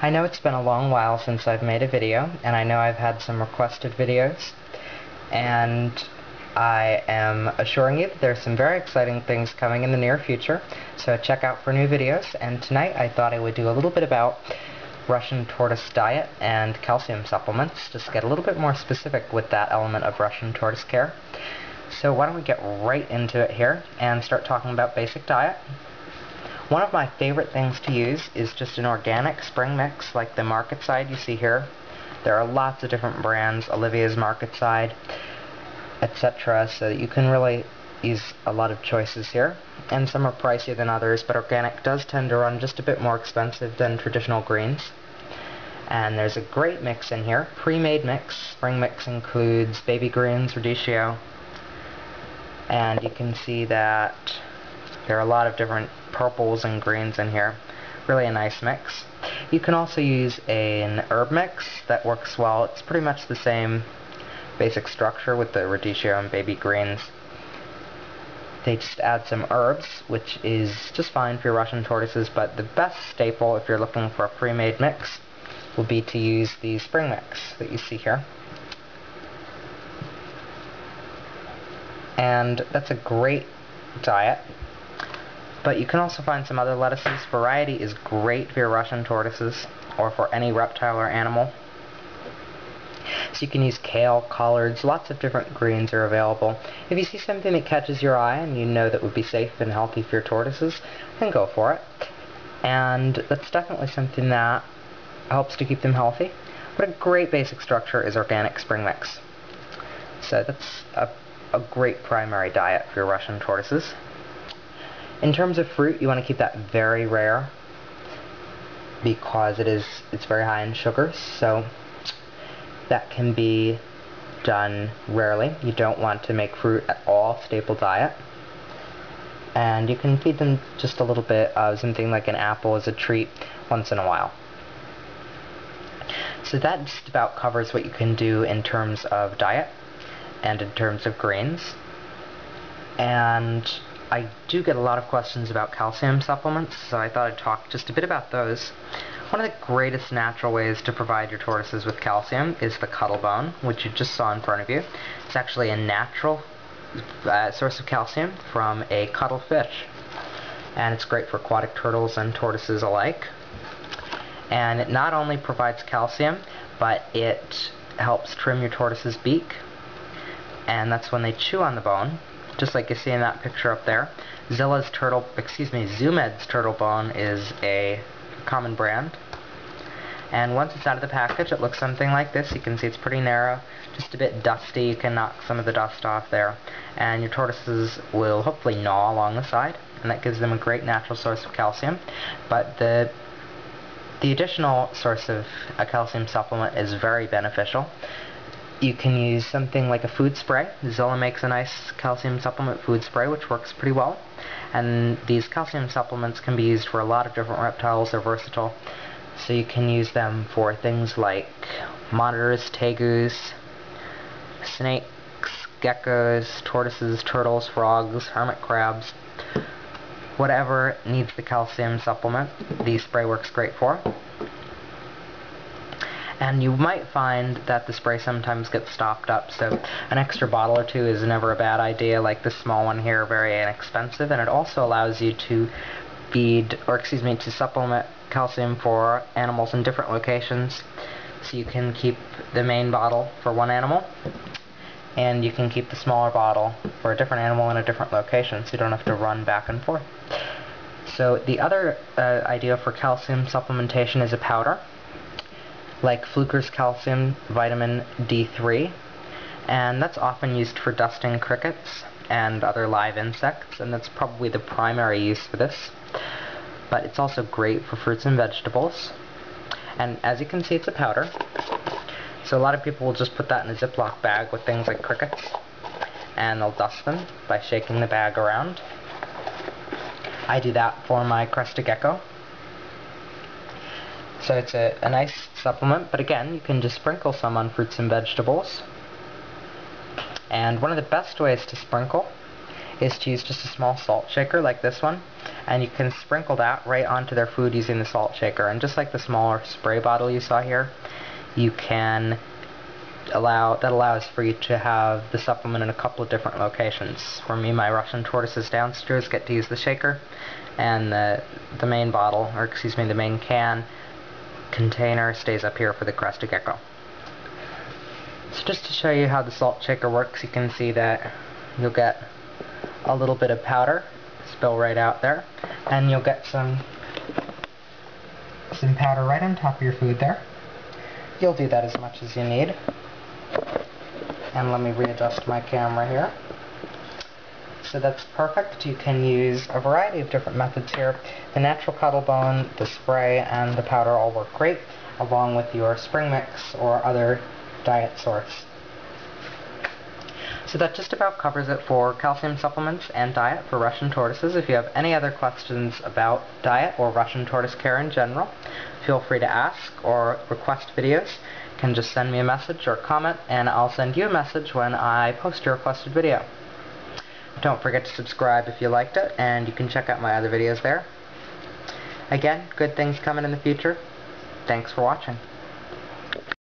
I know it's been a long while since I've made a video, and I know I've had some requested videos, and I am assuring you that there's some very exciting things coming in the near future, so check out for new videos. And tonight I thought I would do a little bit about Russian tortoise diet and calcium supplements, just get a little bit more specific with that element of Russian tortoise care. So why don't we get right into it here and start talking about basic diet. One of my favorite things to use is just an organic spring mix like the Market Side you see here. There are lots of different brands, Olivia's Market Side, etc., so that you can really use a lot of choices here. And some are pricier than others, but organic does tend to run just a bit more expensive than traditional greens. And there's a great mix in here, pre-made mix. Spring mix includes baby greens, radicchio, and you can see that there are a lot of different purples and greens in here. Really a nice mix. You can also use an herb mix that works well. It's pretty much the same basic structure with the radicchio and baby greens. They just add some herbs, which is just fine for your Russian tortoises, but the best staple if you're looking for a pre-made mix will be to use the spring mix that you see here. And that's a great diet. But you can also find some other lettuces. Variety is great for your Russian tortoises, or for any reptile or animal. So you can use kale, collards, lots of different greens are available. If you see something that catches your eye and you know that would be safe and healthy for your tortoises, then go for it. And that's definitely something that helps to keep them healthy. But a great basic structure is organic spring mix. So that's a great primary diet for your Russian tortoises. In terms of fruit, you want to keep that very rare because it's very high in sugars, so that can be done rarely. You don't want to make fruit at all staple diet. And you can feed them just a little bit of something like an apple as a treat once in a while. So that just about covers what you can do in terms of diet and in terms of greens. And I do get a lot of questions about calcium supplements, so I thought I'd talk just a bit about those. One of the greatest natural ways to provide your tortoises with calcium is the cuttle bone, which you just saw in front of you. It's actually a natural source of calcium from a cuttle fish, and it's great for aquatic turtles and tortoises alike. And it not only provides calcium, but it helps trim your tortoise's beak, and that's when they chew on the bone, just like you see in that picture up there. Zumed's turtle bone is a common brand. And once it's out of the package, it looks something like this. You can see it's pretty narrow, just a bit dusty. You can knock some of the dust off there. And your tortoises will hopefully gnaw along the side, and that gives them a great natural source of calcium. But the additional source of a calcium supplement is very beneficial. You can use something like a food spray. Zilla makes a nice calcium supplement food spray, which works pretty well. And these calcium supplements can be used for a lot of different reptiles. They're versatile. So you can use them for things like monitors, tegus, snakes, geckos, tortoises, turtles, frogs, hermit crabs. Whatever needs the calcium supplement, the spray works great for. And you might find that the spray sometimes gets stopped up, so an extra bottle or two is never a bad idea. Like this small one here, very inexpensive, and it also allows you to to supplement calcium for animals in different locations. So you can keep the main bottle for one animal, and you can keep the smaller bottle for a different animal in a different location, so you don't have to run back and forth. So the other idea for calcium supplementation is a powder, like Fluker's calcium vitamin D3, and that's often used for dusting crickets and other live insects, and that's probably the primary use for this. But it's also great for fruits and vegetables. And as you can see, it's a powder, so a lot of people will just put that in a Ziploc bag with things like crickets, and they'll dust them by shaking the bag around. I do that for my crested gecko. So it's a nice supplement, but again, you can just sprinkle some on fruits and vegetables. And one of the best ways to sprinkle is to use just a small salt shaker like this one, and you can sprinkle that right onto their food using the salt shaker. And just like the smaller spray bottle you saw here, you can allows for you to have the supplement in a couple of different locations. For me, my Russian tortoises downstairs get to use the shaker, and the main bottle, or excuse me, the main container stays up here for the crested gecko. So just to show you how the salt shaker works, you can see that you'll get a little bit of powder spill right out there, and you'll get some powder right on top of your food there. You'll do that as much as you need. And let me readjust my camera here. So that's perfect. You can use a variety of different methods here. The natural cuddle bone, the spray, and the powder all work great, along with your spring mix or other diet source. So that just about covers it for calcium supplements and diet for Russian tortoises. If you have any other questions about diet or Russian tortoise care in general, feel free to ask or request videos. You can just send me a message or comment, and I'll send you a message when I post your requested video. Don't forget to subscribe if you liked it, and you can check out my other videos there. Again, good things coming in the future. Thanks for watching.